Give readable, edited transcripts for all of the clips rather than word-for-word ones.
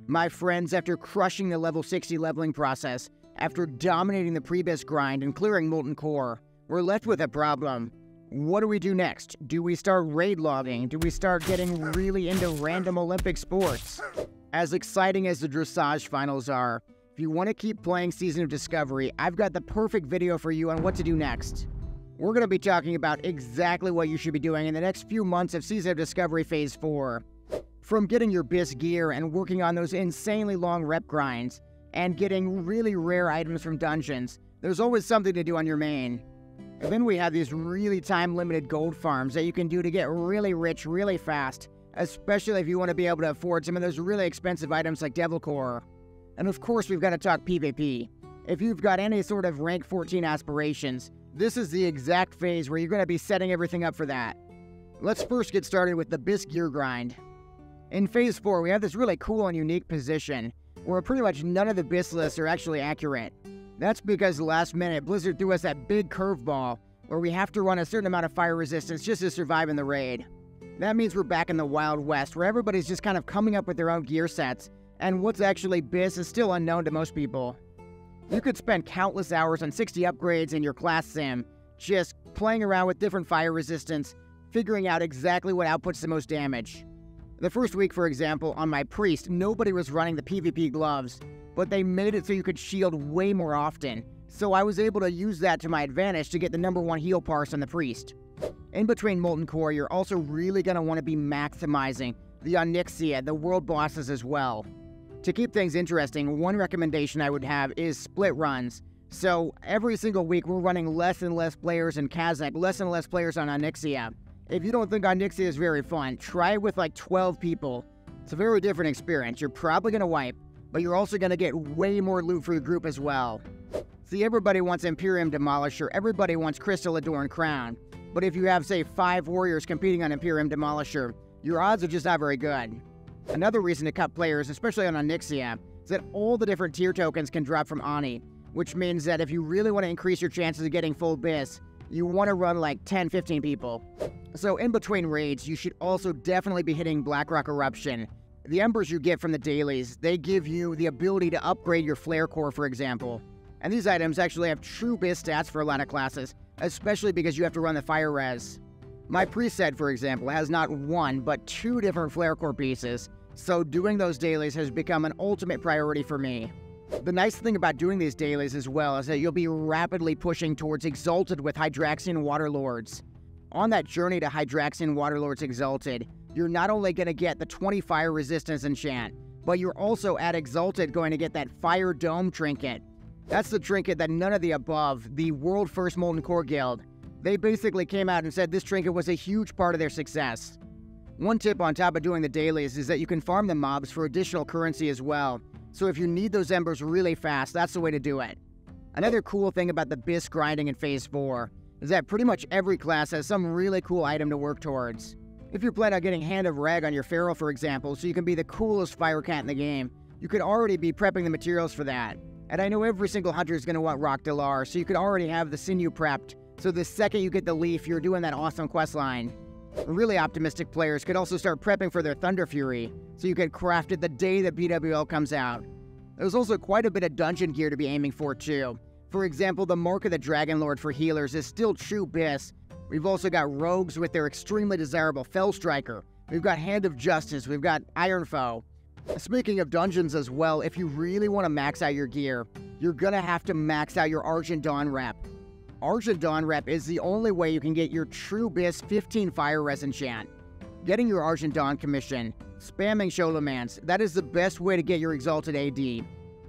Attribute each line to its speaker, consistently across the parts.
Speaker 1: My friends, after crushing the level 60 leveling process, after dominating the pre-BiS grind and clearing Molten Core, we're left with a problem. What do we do next? Do we start raid logging? Do we start getting really into random Olympic sports? As exciting as the dressage finals are, if you want to keep playing Season of Discovery, I've got the perfect video for you on what to do next. We're going to be talking about exactly what you should be doing in the next few months of Season of Discovery Phase 4. From getting your BiS gear and working on those insanely long rep grinds, and getting really rare items from dungeons, there's always something to do on your main. And then we have these really time-limited gold farms that you can do to get really rich really fast, especially if you want to be able to afford some of those really expensive items like Devil Core. And of course, we've got to talk PvP. If you've got any sort of rank 14 aspirations, this is the exact phase where you're going to be setting everything up for that. Let's first get started with the BiS Gear Grind. In Phase 4, we have this really cool and unique position where pretty much none of the BiS lists are actually accurate. That's because last minute, Blizzard threw us that big curveball where we have to run a certain amount of fire resistance just to survive in the raid. That means we're back in the Wild West where everybody's just kind of coming up with their own gear sets, and what's actually BiS is still unknown to most people. You could spend countless hours on 60 upgrades in your class sim, just playing around with different fire resistance, figuring out exactly what outputs the most damage. The first week, for example, on my Priest, nobody was running the PvP gloves, but they made it so you could shield way more often, so I was able to use that to my advantage to get the #1 heal parse on the Priest. In between Molten Core, you're also really going to want to be maximizing the Onyxia, the world bosses as well. To keep things interesting, one recommendation I would have is split runs. So every single week we're running less and less players in Kazakh, less and less players on Onyxia. If you don't think Onyxia is very fun, try it with like 12 people. It's a very different experience. You're probably going to wipe, but you're also going to get way more loot for your group as well. See, everybody wants Imperium Demolisher, everybody wants Crystal Adorned Crown. But if you have, say, 5 warriors competing on Imperium Demolisher, your odds are just not very good. Another reason to cut players, especially on Onyxia, is that all the different tier tokens can drop from Oni, which means that if you really want to increase your chances of getting full BiS, you want to run like 10-15 people. So in between raids, you should also definitely be hitting Blackrock Eruption. The embers you get from the dailies, they give you the ability to upgrade your Flare Core, for example. And these items actually have true BiS stats for a lot of classes, especially because you have to run the Fire Res. My preset, for example, has not 1, but 2 different Flare Core pieces, so doing those dailies has become an ultimate priority for me. The nice thing about doing these dailies as well is that you'll be rapidly pushing towards Exalted with Hydraxian Waterlords. On that journey to Hydraxian Waterlords Exalted, you're not only going to get the 20 fire resistance enchant, but you're also at Exalted going to get that Fire Dome trinket. That's the trinket that none of the above, the world first Molten Core guild, they basically came out and said this trinket was a huge part of their success. One tip on top of doing the dailies is that you can farm the mobs for additional currency as well. So if you need those embers really fast, that's the way to do it. Another cool thing about the BiS grinding in Phase 4 is that pretty much every class has some really cool item to work towards. If you're planning on getting Hand of Rag on your Feral, for example, so you can be the coolest fire cat in the game, you could already be prepping the materials for that. And I know every single hunter is going to want Rock Delar, so you could already have the Sinew prepped, so the second you get the leaf, you're doing that awesome quest line. Really optimistic players could also start prepping for their Thunder Fury, so you could craft it the day that BWL comes out. There's also quite a bit of dungeon gear to be aiming for too. For example, the Mark of the Dragon Lord for healers is still true BiS. We've also got rogues with their extremely desirable Fell Striker. We've got Hand of Justice, we've got Iron Foe. Speaking of dungeons as well, if you really want to max out your gear, you're gonna have to max out your Argent Dawn rep. Argent Dawn rep is the only way you can get your true BiS 15 Fire Res enchant. Getting your Argent Dawn commission, spamming Sholomance, that is the best way to get your Exalted AD.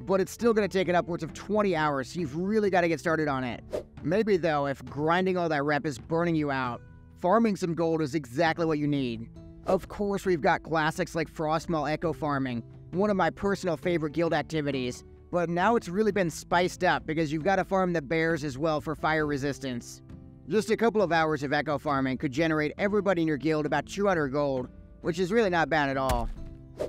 Speaker 1: But it's still going to take it upwards of 20 hours, so you've really got to get started on it. Maybe though, if grinding all that rep is burning you out, farming some gold is exactly what you need. Of course, we've got classics like Frostmaw Echo farming, one of my personal favorite guild activities. But now it's really been spiced up because you've got to farm the bears as well for fire resistance. Just a couple of hours of echo farming could generate everybody in your guild about 200 gold, which is really not bad at all.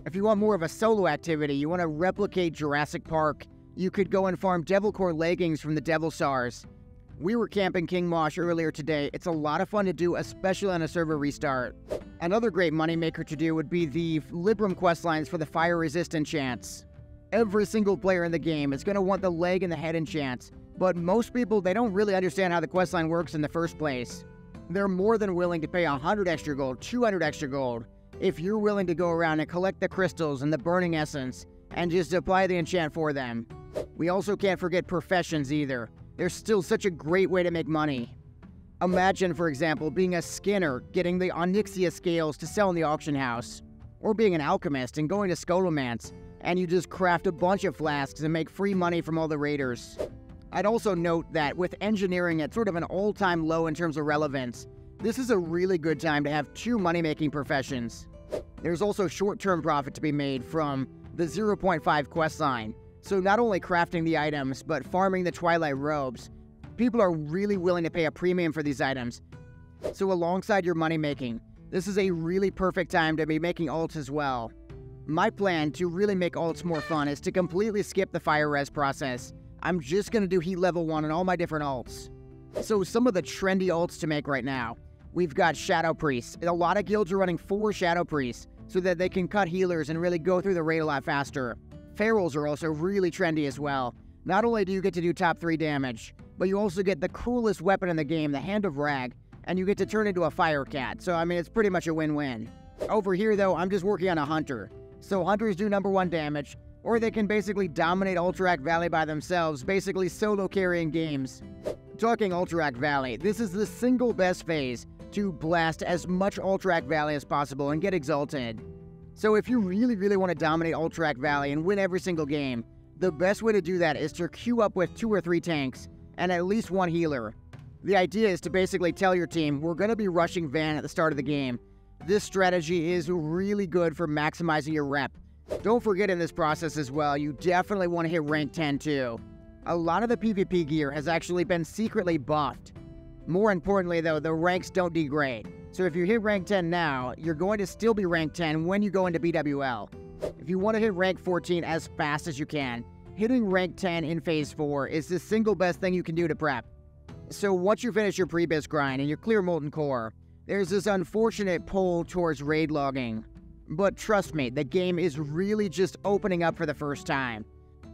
Speaker 1: If you want more of a solo activity, you want to replicate Jurassic Park, you could go and farm Devil Core leggings from the Devil Stars. We were camping King Mosh earlier today. It's a lot of fun to do, especially on a server restart. Another great moneymaker to do would be the Libram questlines for the fire-resistant chants. Every single player in the game is going to want the leg and the head enchants, but most people, they don't really understand how the questline works in the first place. They're more than willing to pay 100 extra gold, 200 extra gold, if you're willing to go around and collect the crystals and the burning essence, and just apply the enchant for them. We also can't forget professions either. They're still such a great way to make money. Imagine, for example, being a skinner, getting the onyxia scales to sell in the auction house, or being an alchemist and going to Scholomance, and you just craft a bunch of flasks and make free money from all the raiders. I'd also note that with engineering at sort of an all-time low in terms of relevance, this is a really good time to have two money-making professions. There's also short-term profit to be made from the 0.5 questline. So not only crafting the items, but farming the Twilight Robes. People are really willing to pay a premium for these items. So alongside your money making, this is a really perfect time to be making alts as well. My plan to really make alts more fun is to completely skip the fire res process. I'm just going to do heat level 1 on all my different alts. So some of the trendy alts to make right now. We've got Shadow Priests. A lot of guilds are running 4 Shadow Priests so that they can cut healers and really go through the raid a lot faster. Ferals are also really trendy as well. Not only do you get to do top 3 damage, but you also get the coolest weapon in the game, the Hand of Rag, and you get to turn into a fire cat. So I mean, it's pretty much a win-win. Over here though, I'm just working on a Hunter. So Hunters do number 1 damage, or they can basically dominate Alterac Valley by themselves, basically solo carrying games. Talking Alterac Valley, this is the single best phase to blast as much Alterac Valley as possible and get exalted. So if you really want to dominate Alterac Valley and win every single game, the best way to do that is to queue up with 2 or 3 tanks and at least 1 healer. The idea is to basically tell your team, we're going to be rushing Van at the start of the game. This strategy is really good for maximizing your rep. Don't forget in this process as well, you definitely want to hit rank 10 too. A lot of the PvP gear has actually been secretly buffed. More importantly though, the ranks don't degrade. So if you hit rank 10 now, you're going to still be rank 10 when you go into BWL. If you want to hit rank 14 as fast as you can, hitting rank 10 in phase 4 is the single best thing you can do to prep. So once you finish your pre-BiS grind and you clear Molten Core, there's this unfortunate pull towards raid logging. But trust me, the game is really just opening up for the first time.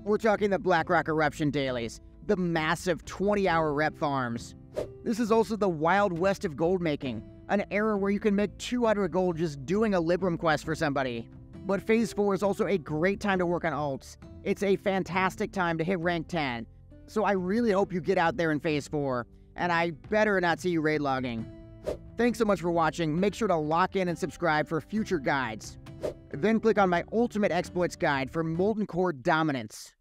Speaker 1: We're talking the Blackrock Eruption dailies, the massive 20-hour rep farms. This is also the Wild West of gold making, an era where you can make 200 gold just doing a Libram quest for somebody. But phase 4 is also a great time to work on alts. It's a fantastic time to hit rank 10. So I really hope you get out there in phase 4, and I better not see you raid logging. Thanks so much for watching. Make sure to lock in and subscribe for future guides. Then click on my Ultimate Exploits guide for Molten Core Dominance.